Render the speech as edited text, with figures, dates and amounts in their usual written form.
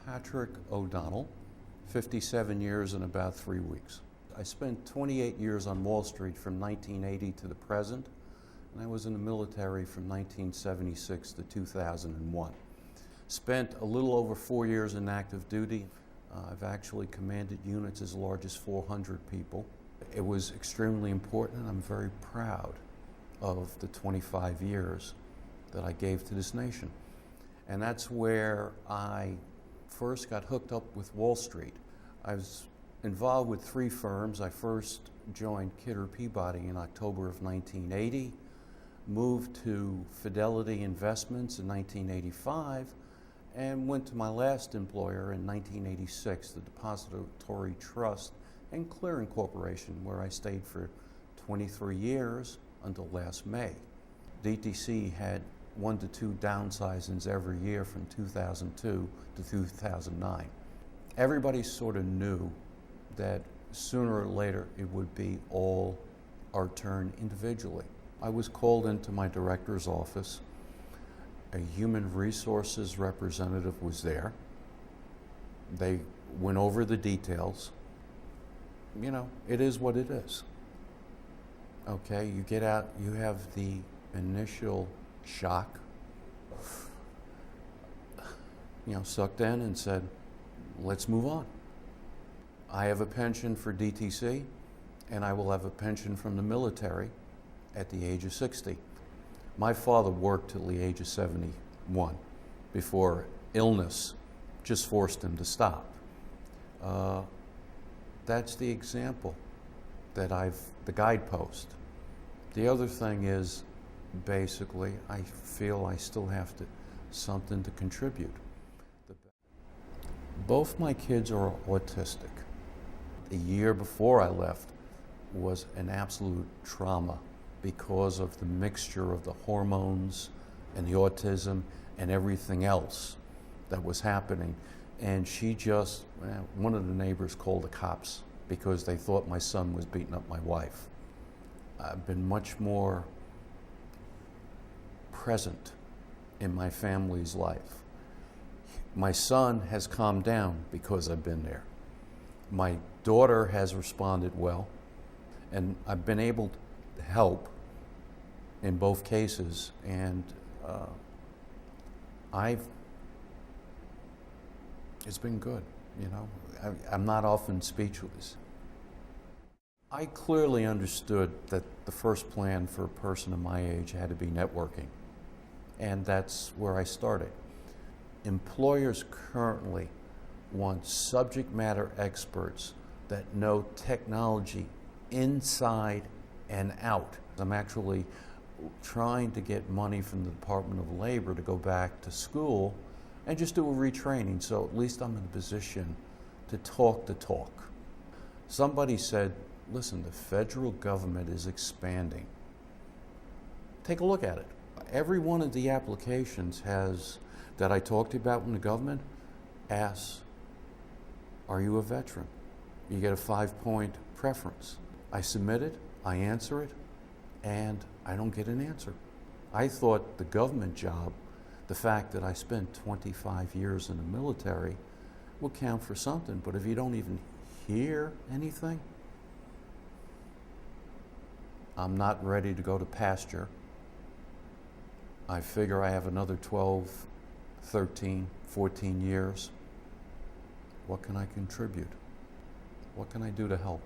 Patrick O'Donnell, 57 years and about 3 weeks. I spent 28 years on Wall Street from 1980 to the present, and I was in the military from 1976 to 2001. Spent a little over 4 years in active duty. I've actually commanded units as large as 400 people. It was extremely important, and I'm very proud of the 25 years that I gave to this nation. And that's where I first got hooked up with Wall Street. I was involved with 3 firms. I first joined Kidder Peabody in October of 1980, moved to Fidelity Investments in 1985, and went to my last employer in 1986, the Depository Trust and Clearing Corporation, where I stayed for 23 years until last May. DTC had 1 to 2 downsizings every year from 2002 to 2009. Everybody sort of knew that sooner or later it would be all our turn individually. I was called into my director's office. A human resources representative was there. They went over the details. You know, it is what it is. Okay, you get out, you have the initial shock, sucked in and said, let's move on. I have a pension for DTC, and I will have a pension from the military at the age of 60. My father worked till the age of 71 before illness just forced him to stop. That's the example that the guidepost. The other thing is, basically, I feel I still have something to contribute. Both my kids are autistic. The year before I left was an absolute trauma because of the mixture of the hormones and the autism and everything else that was happening. And one of the neighbors called the cops because they thought my son was beating up my wife. I've been much more present in my family's life. My son has calmed down because I've been there. My daughter has responded well, and I've been able to help in both cases, and it's been good, I'm not often speechless. I clearly understood that the first plan for a person of my age had to be networking, and that's where I started. Employers currently want subject matter experts that know technology inside and out. I'm actually trying to get money from the Department of Labor to go back to school and just do a retraining, so at least I'm in a position to talk the talk. Somebody said, listen, the federal government is expanding. Take a look at it. Every one of the applications that I talked to you about in the government asks, are you a veteran? You get a 5-point preference. I submit it, I answer it, and I don't get an answer. I thought the government job, the fact that I spent 25 years in the military, will count for something, but if you don't even hear anything, I'm not ready to go to pasture. I figure I have another 12, 13, 14 years. What can I contribute? What can I do to help?